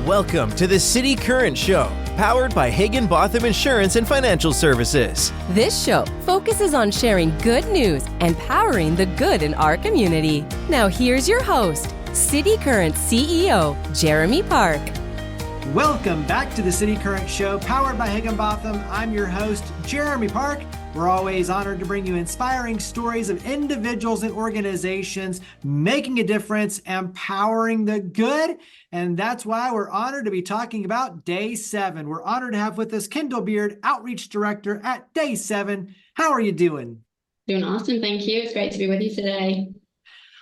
Welcome to the City Current Show, powered by Higginbotham Insurance and Financial Services. This show focuses on sharing good news and powering the good in our community. Now here's your host, City Current CEO, Jeremy Park. Welcome back to the City Current Show, powered by Higginbotham. I'm your host, Jeremy Park. We're always honored to bring you inspiring stories of individuals and organizations making a difference, empowering the good. And that's why we're honored to be talking about Day 7. We're honored to have with us Kendal Beard, Outreach Director at Day 7. How are you doing? Doing awesome, thank you. It's great to be with you today.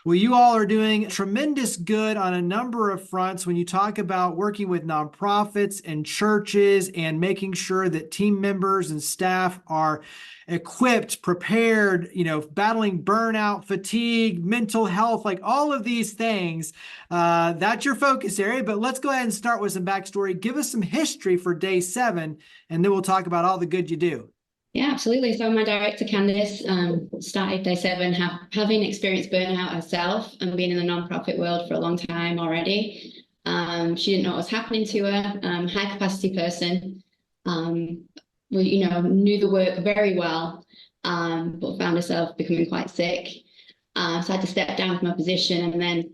Well, you all are doing tremendous good on a number of fronts when you talk about working with nonprofits and churches and making sure that team members and staff are equipped, prepared, battling burnout, fatigue, mental health, like all of these things. That's your focus area, but let's go ahead and start with some backstory. Give us some history for Day 7, and then we'll talk about all the good you do. Yeah, absolutely. So my director, Candice, started Day 7 having experienced burnout herself and been in the nonprofit world for a long time already. She didn't know what was happening to her. High capacity person, knew the work very well, but found herself becoming quite sick. So I had to step down from her position, and then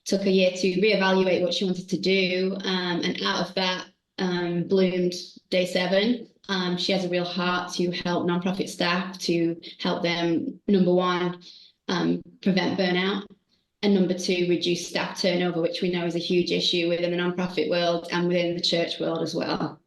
took a year to reevaluate what she wanted to do. And out of that bloomed Day 7. She has a real heart to help nonprofit staff, to help them, number one, prevent burnout, and number two, reduce staff turnover, which we know is a huge issue within the nonprofit world and within the church world as well.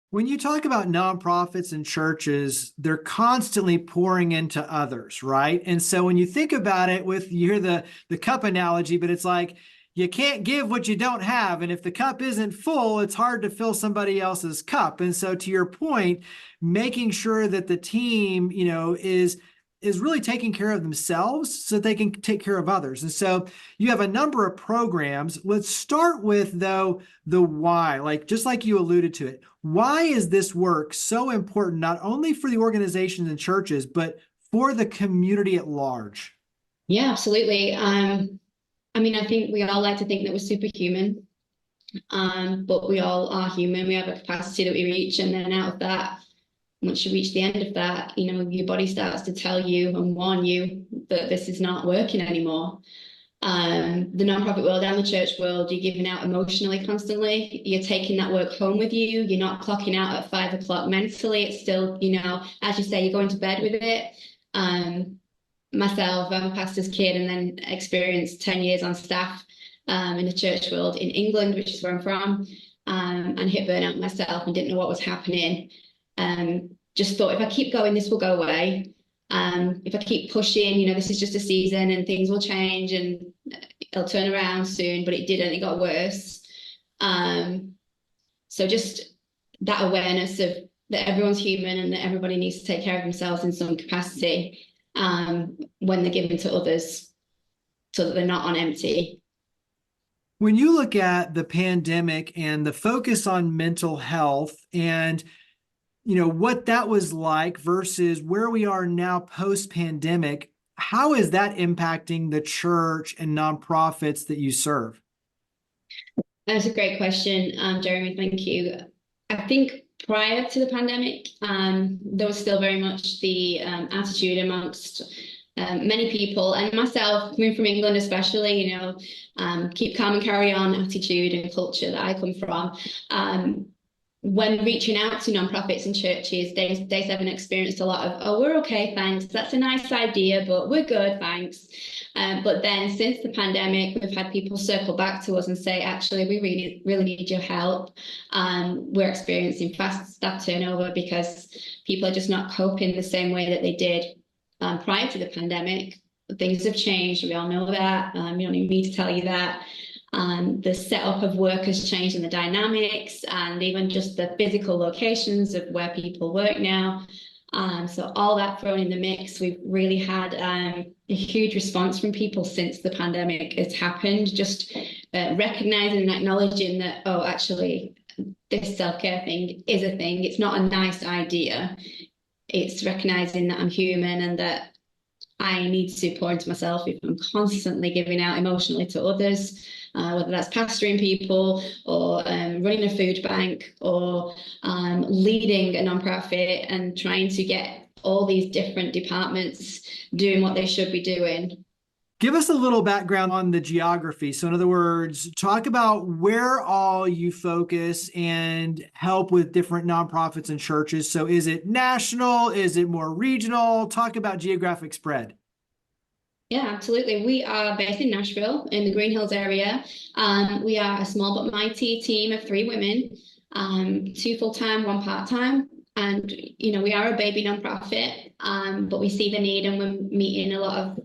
When you talk about nonprofits and churches, they're constantly pouring into others, right? And so when you think about it, you hear the cup analogy, but it's like, you can't give what you don't have. And if the cup isn't full, it's hard to fill somebody else's cup. And so to your point, making sure that the team, is really taking care of themselves so that they can take care of others. And so you have a number of programs. Let's start with, though, the why, just like you alluded to it. Why is this work so important, not only for the organizations and churches, but for the community at large? Yeah, absolutely. I think we all like to think that we're superhuman, but we all are human. We have a capacity that we reach, and then out of that, once you reach the end of that, your body starts to tell you and warn you that this is not working anymore. The nonprofit world and the church world, you're giving out emotionally constantly. You're taking that work home with you. You're not clocking out at 5 o'clock mentally. It's still, as you say, you're going to bed with it. Myself, I'm a pastor's kid, and then experienced 10 years on staff in the church world in England, which is where I'm from, and hit burnout myself and didn't know what was happening. Just thought, if I keep going, this will go away. If I keep pushing, this is just a season and things will change and it'll turn around soon, but it didn't. It got worse. So just that awareness of that everyone's human and that everybody needs to take care of themselves in some capacity. When they're given to others, so that they're not on empty. When you look at the pandemic and the focus on mental health and, what that was like versus where we are now post-pandemic, how is that impacting the church and nonprofits that you serve? That's a great question, Jeremy. Thank you. I think prior to the pandemic, there was still very much the attitude amongst many people, and myself, coming from England especially, keep calm and carry on attitude and culture that I come from. When reaching out to nonprofits and churches, Day 7 experienced a lot of, oh, we're okay, thanks. That's a nice idea, but we're good, thanks. But then since the pandemic, we've had people circle back to us and say, actually, we really, really need your help. We're experiencing fast staff turnover because people are just not coping the same way that they did prior to the pandemic. Things have changed. We all know that. You don't need me to tell you that. The setup of work has changed and the dynamics, and even just the physical locations of where people work now. So all that thrown in the mix, we've really had a huge response from people since the pandemic has happened, just recognizing and acknowledging that, oh, actually, this self-care thing is a thing. It's not a nice idea. It's recognizing that I'm human and that I need to pour into myself if I'm constantly giving out emotionally to others. whether that's pastoring people or running a food bank or leading a nonprofit and trying to get all these different departments doing what they should be doing. Give us a little background on the geography. So in other words, talk about where all you focus and help with different nonprofits and churches. So is it national? Is it more regional? Talk about geographic spread. Yeah, absolutely. We are based in Nashville in the Green Hills area. We are a small but mighty team of 3 women, 2 full-time, 1 part-time. And, you know, we are a baby nonprofit, but we see the need and we're meeting a lot of,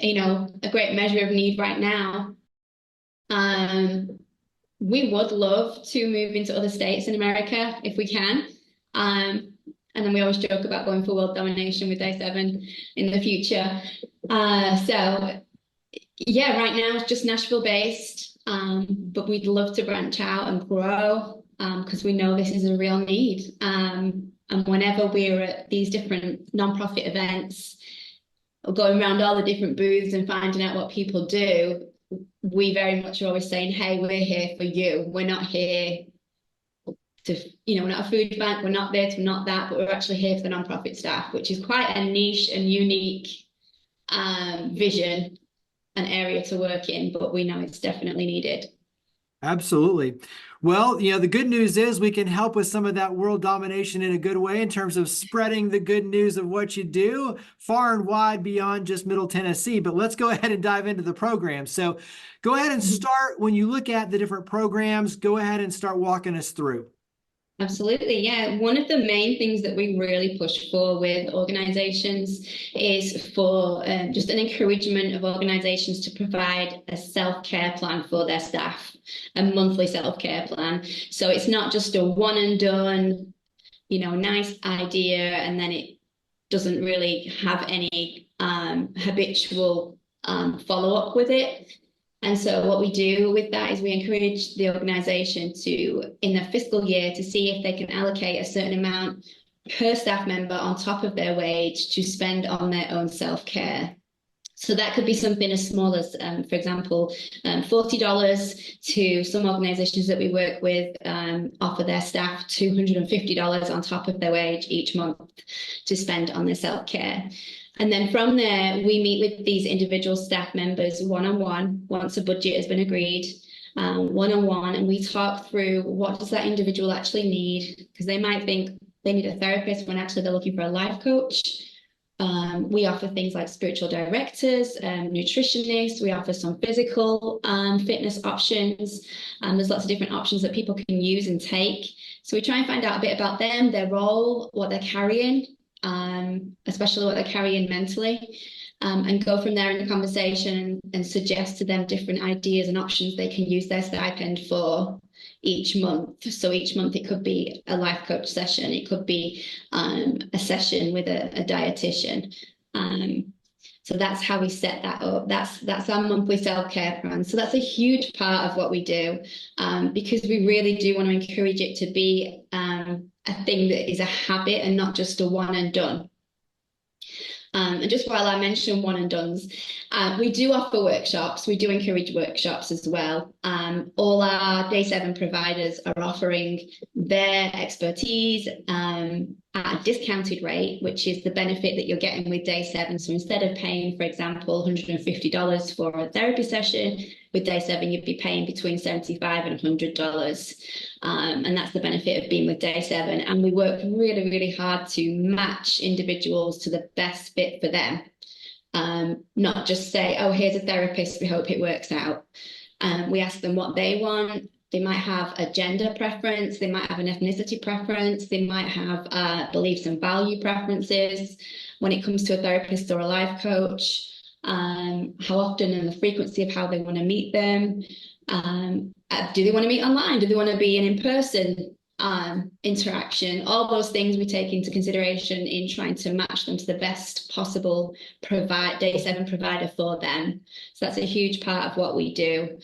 you know, a great measure of need right now. We would love to move into other states in America if we can. And then we always joke about going for world domination with Day 7 in the future. So yeah, right now it's just Nashville based, but we'd love to branch out and grow because we know this is a real need. And whenever we're at these different nonprofit events, going around all the different booths and finding out what people do, we very much are always saying, hey, we're here for you. We're not here to, you know, we're not a food bank, we're not this, we're not that, but we're actually here for the nonprofit staff, which is quite a niche and unique vision and area to work in, but we know it's definitely needed. Absolutely. Well, you know, the good news is we can help with some of that world domination in a good way in terms of spreading the good news of what you do far and wide beyond just Middle Tennessee. But let's go ahead and dive into the program. So go ahead and start, when you look at the different programs, go ahead and start walking us through. Absolutely. Yeah. One of the main things that we really push for with organizations is for just an encouragement of organizations to provide a self-care plan for their staff, a monthly self-care plan. So it's not just a one and done, you know, nice idea, and then it doesn't really have any habitual follow-up with it. And so what we do with that is we encourage the organization to, in their fiscal year, to see if they can allocate a certain amount per staff member on top of their wage to spend on their own self-care. So that could be something as small as, for example, $40 to some organizations that we work with offer their staff $250 on top of their wage each month to spend on their self-care. And then from there, we meet with these individual staff members one-on-one once a budget has been agreed, one-on-one, and we talk through what does that individual actually need, because they might think they need a therapist when actually they're looking for a life coach. We offer things like spiritual directors, nutritionists. We offer some physical fitness options. There's lots of different options that people can use and take. So we try and find out a bit about them, their role, what they're carrying, especially what they're carrying mentally, and go from there in the conversation and suggest to them different ideas and options they can use their stipend for each month. So each month it could be a life coach session, it could be a session with a dietitian. So that's how we set that up. That's our monthly self-care plan. So that's a huge part of what we do, because we really do want to encourage it to be a thing that is a habit and not just a one and done. And just while I mention one and dones, we do offer workshops. We do encourage workshops as well. All our Day 7 providers are offering their expertise at a discounted rate, which is the benefit that you're getting with Day 7. So instead of paying, for example, $150 for a therapy session, with Day 7, you'd be paying between $75 and $100. And that's the benefit of being with Day 7. And we work really, really hard to match individuals to the best fit for them. Not just say, oh, here's a therapist, we hope it works out. We ask them what they want. They might have a gender preference, they might have an ethnicity preference, they might have beliefs and value preferences when it comes to a therapist or a life coach. How often and the frequency of how they want to meet them. Do they want to meet online? Do they want to be an in-person interaction? All those things we take into consideration in trying to match them to the best possible Day 7 provider for them. So that's a huge part of what we do.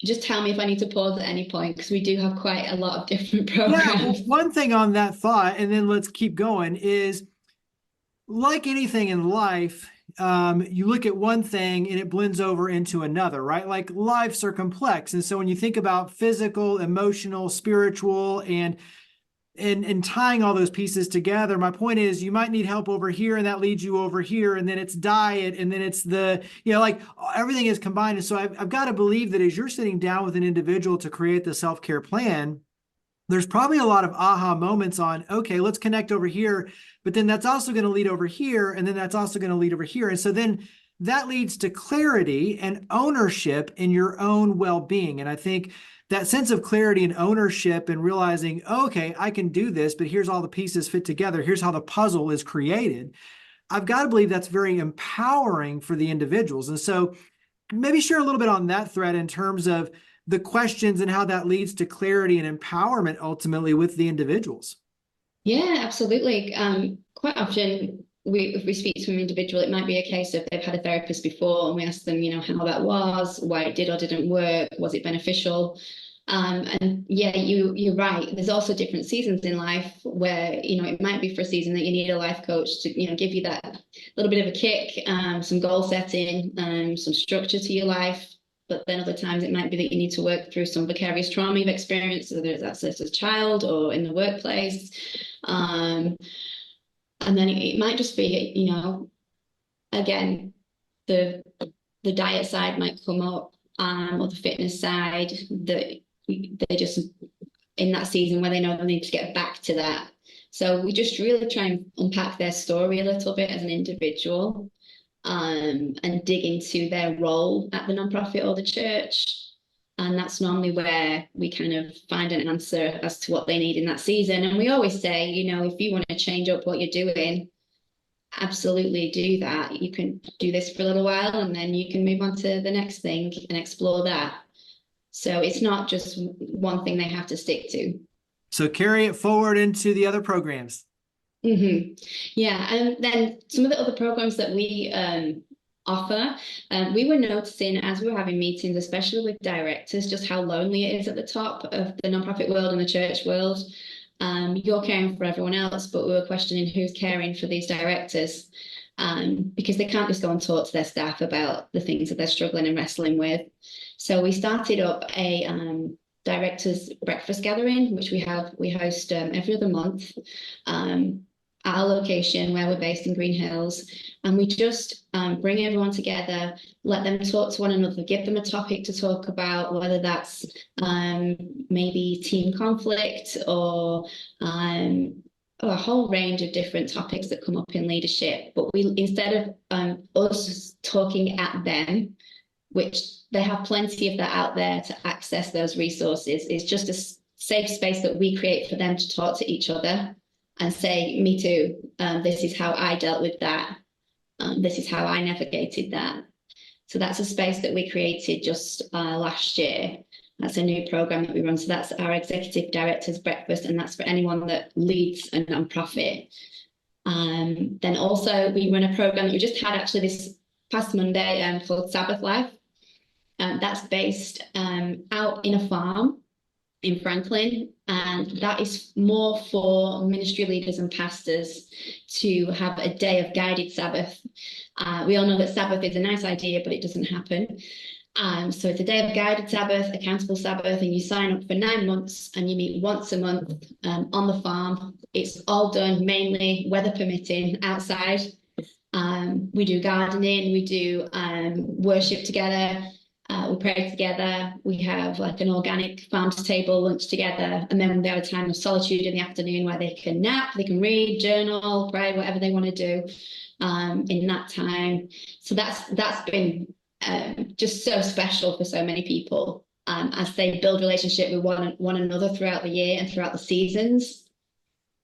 Just tell me if I need to pause at any point, because we do have quite a lot of different programs. Yeah, one thing on that thought, and then let's keep going, is like anything in life, you look at one thing and it blends over into another, right? Like lives are complex. And so when you think about physical, emotional, spiritual, and tying all those pieces together, my point is you might need help over here and that leads you over here, and then it's diet, and then it's like everything is combined. And so I've got to believe that as you're sitting down with an individual to create the self-care plan, there's probably a lot of aha moments on, okay, let's connect over here, but then that's also going to lead over here, and then that's also going to lead over here. And so then that leads to clarity and ownership in your own well-being. And I think that sense of clarity and ownership and realizing, okay, I can do this, but here's all the pieces fit together. Here's how the puzzle is created. I've got to believe that's very empowering for the individuals. And so maybe share a little bit on that thread in terms of the questions and how that leads to clarity and empowerment ultimately with the individuals. Yeah, absolutely. Quite often, if we speak to an individual, it might be a case of they've had a therapist before, and we ask them, how that was, why it did or didn't work, was it beneficial? And yeah, you're right. There's also different seasons in life where, it might be for a season that you need a life coach to, give you that little bit of a kick, some goal setting, some structure to your life. But then other times it might be that you need to work through some vicarious trauma you've experienced, whether that's as a child or in the workplace. And then it might just be, again, the diet side might come up, or the fitness side, that they just in that season where they know they need to get back to that. So we just really try and unpack their story a little bit as an individual, and dig into their role at the nonprofit or the church. And that's normally where we kind of find an answer as to what they need in that season. And we always say, if you want to change up what you're doing, absolutely do that. You can do this for a little while and then you can move on to the next thing and explore that. So it's not just one thing they have to stick to. So carry it forward into the other programs. Mm-hmm. Yeah, and then some of the other programs that we offer, we were noticing as we were having meetings, especially with directors, just how lonely it is at the top of the nonprofit world and the church world. You're caring for everyone else, but we were questioning who's caring for these directors, because they can't just go and talk to their staff about the things that they're struggling and wrestling with. So we started up a directors breakfast gathering, which we host every other month at our location where we're based in Green Hills, and we just bring everyone together, let them talk to one another, give them a topic to talk about, whether that's maybe team conflict or a whole range of different topics that come up in leadership. But we, instead of us talking at them, which they have plenty of that out there to access those resources, is just a safe space that we create for them to talk to each other and say, me too, this is how I dealt with that. This is how I navigated that. So that's a space that we created just last year. That's a new program that we run. So that's our executive director's breakfast, and that's for anyone that leads a nonprofit. Then also we run a program that we just had actually this past Monday called Sabbath Life. That's based out in a farm in Franklin, and that is more for ministry leaders and pastors to have a day of guided Sabbath. We all know that Sabbath is a nice idea, but it doesn't happen. So it's a day of guided Sabbath, accountable Sabbath, and you sign up for 9 months and you meet once a month on the farm. It's all done mainly, weather permitting, outside. We do gardening, we do worship together. We pray together, we have like an organic farm to table lunch together, and then they have a time of solitude in the afternoon where they can nap, they can read, journal, pray, whatever they want to do in that time. So that's been just so special for so many people as they build relationship with one another throughout the year and throughout the seasons.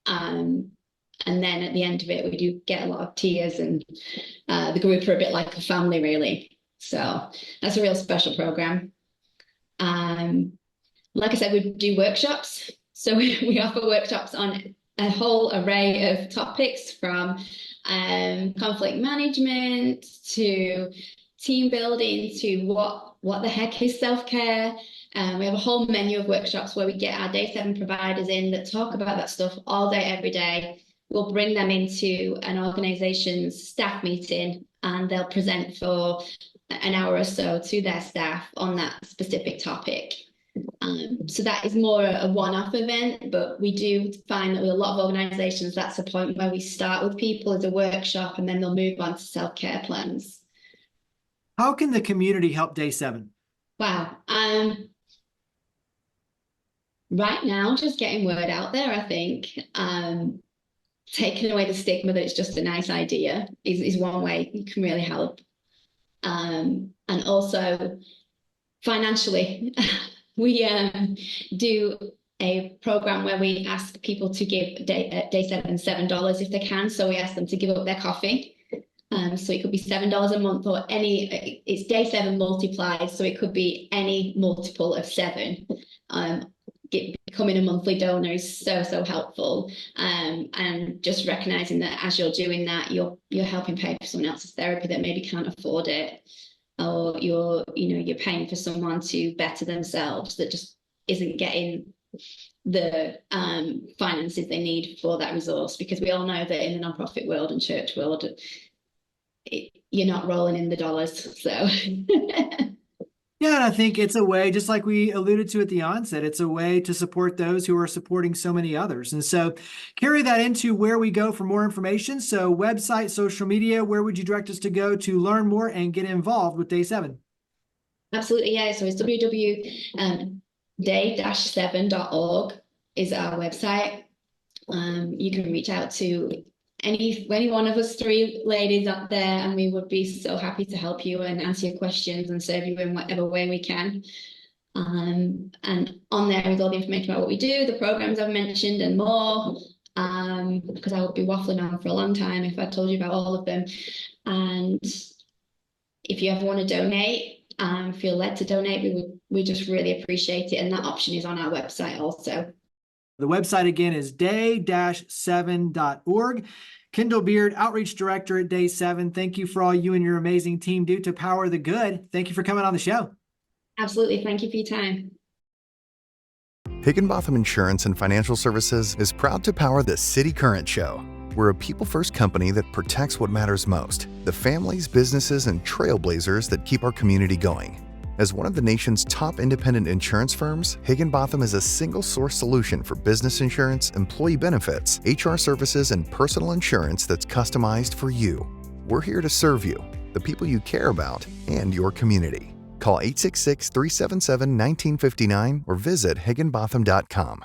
And then at the end of it, we do get a lot of tears, and the group are a bit like a family, really. So that's a real special program. Like I said, we do workshops. So we offer workshops on a whole array of topics, from conflict management to team building to what the heck is self-care. We have a whole menu of workshops where we get our day 7 providers in that talk about that stuff all day, every day. We'll bring them into an organization's staff meeting and they'll present for an hour or so to their staff on that specific topic. So that is more a one-off event, but we do find that with a lot of organisations, that's a point where we start with people as a workshop and then they'll move on to self-care plans. How can the community help Day 7? Wow. Right now, just getting word out there, I think. Taking away the stigma that it's just a nice idea is one way you can really help. And also financially, we do a program where we ask people to give day 7 $7 if they can. So we ask them to give up their coffee. So it could be $7 a month or it's day 7 multiplied. So it could be any multiple of 7. Becoming a monthly donor is so helpful, and just recognizing that as you're doing that, you're helping pay for someone else's therapy that maybe can't afford it, or you're paying for someone to better themselves that just isn't getting the finances they need for that resource, because we all know that in the nonprofit world and church world, you're not rolling in the dollars. So Yeah, and I think it's a way, just like we alluded to at the onset, it's a way to support those who are supporting so many others. And so carry that into where we go for more information. So website, social media, where would you direct us to go to learn more and get involved with Day 7? Absolutely, yeah. So it's www.day-7.org is our website. You can reach out to any one of us 3 ladies up there, and we would be so happy to help you and answer your questions and serve you in whatever way we can. And on there is all the information about what we do, the programs I've mentioned, and more, because I would be waffling on for a long time if I told you about all of them. And if you ever want to donate, feel led to donate, we just really appreciate it. And that option is on our website also. The website again is day-7.org. Kendal Beard, Outreach Director at Day 7. Thank you for all you and your amazing team do to power the good. Thank you for coming on the show. Absolutely. Thank you for your time. Higginbotham Insurance and Financial Services is proud to power the City Current Show. We're a people-first company that protects what matters most, the families, businesses, and trailblazers that keep our community going. As one of the nation's top independent insurance firms, Higginbotham is a single-source solution for business insurance, employee benefits, HR services, and personal insurance that's customized for you. We're here to serve you, the people you care about, and your community. Call 866-377-1959 or visit higginbotham.com.